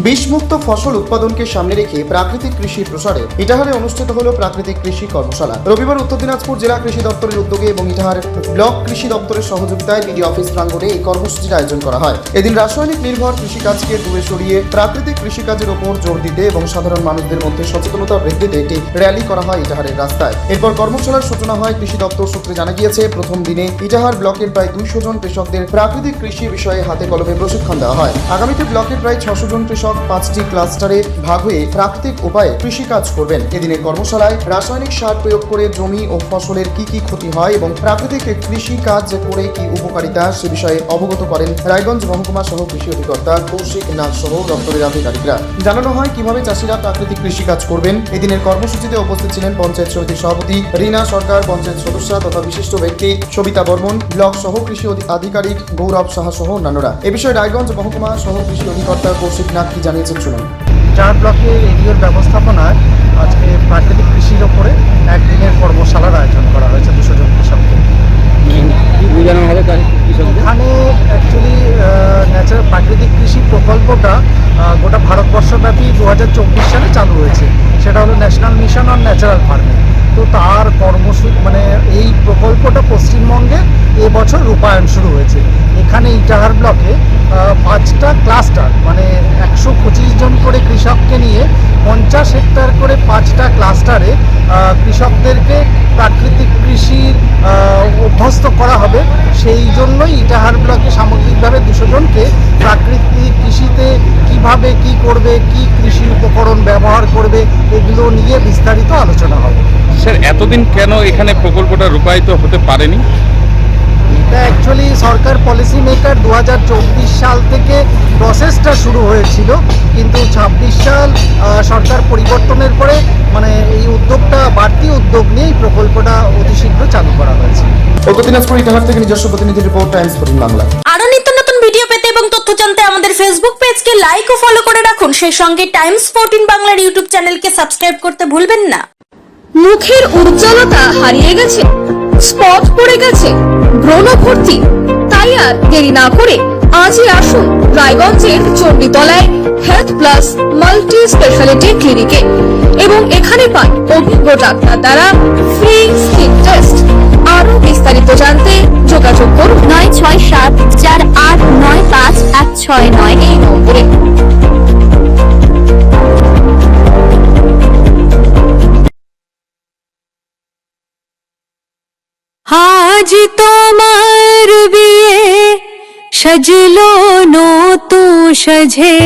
বিষমুক্ত ফসল উৎপাদনকে সামনে রেখে প্রাকৃতিক কৃষির প্রসারে ইটাহারে অনুষ্ঠিত হলো প্রাকৃতিক কৃষি কর্মশালা। রবিবার উত্তর দিনাজপুর জেলা কৃষি দপ্তরের উদ্যোগে এবং ইটাহার ব্লক কৃষি দপ্তরের সহযোগিতায় বিডি অফিস প্রাঙ্গণে এই কর্মসূচির আয়োজন করা হয়। এদিন রাসায়নিক নির্ভর কৃষিকাজকে দূরে সরিয়ে প্রাকৃতিক কৃষিকাজের উপর জোর দিতে এবং সাধারণ মানুষদের মধ্যে সচেতনতা বৃদ্ধিতে একটি র্যালি করা হয় ইটাহারের রাস্তায়। এরপর কর্মশালার সূচনা হয়। কৃষি দপ্তর সূত্রে জানা গিয়েছে, প্রথম দিনে ইটাহার ব্লকের প্রায় 200 জন কৃষকদের প্রাকৃতিক কৃষি বিষয়ে হাতে কলমে প্রশিক্ষণ দেওয়া হয়। আগামীতে ব্লকের প্রায় 600 জন কৃষক 5টি ক্লাস্টারে ভাগ হয়ে প্রাকৃতিক উপায়ে কৃষিকাজ করবেন। এদিনের কর্মশালায় রাসায়নিক সার প্রয়োগ করে জমি ও ফসলের কি কি ক্ষতি হয় এবং প্রাকৃতিক কৃষি কাজ করে কি উপকারিতা সে বিষয়ে অবগত করেন রায়গঞ্জ মহকুমা সহ কৃষি অধিকর্তা কৌশিক নাগ সহ দপ্তরের আধিকারিকরা। জানানো হয় কিভাবে চাষিরা প্রাকৃতিক কৃষি কাজ করবেন। এদিনের কর্মসূচিতে উপস্থিত ছিলেন পঞ্চায়েত সমিতির সভাপতি রীনা সরকার, পঞ্চায়েত সদস্য তথা বিশিষ্ট ব্যক্তি সবিতা বর্মন, ব্লক সহ কৃষি আধিকারিক গৌরব সাহা সহ অন্যান্যরা। এ বিষয়ে রায়গঞ্জ মহকুমা সহ কৃষি অধিকর্তা কৌশিক নাগ কি জানিয়েছেন শুনুন। চার ব্লকের এরিয়ার ব্যবস্থাপনায় আজকে প্রাকৃতিক কৃষির ওপরে একদিনের কর্মশালার আয়োজন করা হয়েছে 200 জন কৃষককে। এখানে অ্যাকচুয়ালি ন্যাচারাল প্রাকৃতিক কৃষি প্রকল্পটা গোটা ভারতবর্ষব্যাপী 2024 সালে চালু হয়েছে। সেটা হলো national mission on natural farming. তো তার কর্মসূচি এই প্রকল্পটা পশ্চিমবঙ্গে এবছর রূপায়ণ শুরু হয়েছে। এখানে ইটাহার ব্লকে 5টা ক্লাস্টার 125 জন করে কৃষককে নিয়ে 50 হেক্টর করে 5টা ক্লাস্টারে কৃষকদেরকে প্রাকৃতিক কৃষির অভ্যস্ত করা হবে। সেই জন্যই ইটাহার ব্লকে সামগ্রিকভাবে 200 জনকে প্রাকৃতিক কৃষিতে কিভাবে কি করবে, কি কৃষি উপকরণ ব্যবহার করবে, এগুলো নিয়ে বিস্তারিত আলোচনা হবে। স্যার, এতদিন কেন এখানে প্রকল্পটা রূপায়িত হতে পারেনি? এটা অ্যাকচুয়ালি সরকার পলিসি মেকার 2024 সাল থেকে প্রসেসটা শুরু হয়েছিল, কিন্তু 26 সাল সরকার পরিবর্তনের পরে এই উদ্যোগটা বাড়তি উদ্যোগ নিয়ে এই প্রকল্পটা অতি শীঘ্র চালু করা হয়েছে। উত্তর দিনাজপুর ইটাহার থেকে নিজস্ব প্রতিনিধি রিপোর্ট, টাইমস 14 বাংলা। আরো নিত্য নতুন ভিডিও পেতে এবং তথ্য জানতে আমাদের ফেসবুক পেজকে লাইক ও ফলো করে রাখুন। সেই সঙ্গে টাইমস 14 বাংলার ইউটিউব চ্যানেলকে সাবস্ক্রাইব করতে ভুলবেন না। মুখের উজ্জ্বলতা হারিয়ে গেছে, স্পট পড়ে গেছে, ব্রণ ভর্তি, তাই আর দেরি না করে আজই আসুন রায়গঞ্জের চণ্ডীতলায় হেলথ প্লাস মাল্টি স্পেশালিটি ক্লিনিকে এবং এখানে পান অভিজ্ঞ ডাক্তার দ্বারা ফ্রি স্কিন টেস্ট। আরো বিস্তারিত জানতে যোগাযোগ করুন 9674895169 এই নম্বরে। আজ তোমার বিয়ে, সাজলো নতুন সাজে।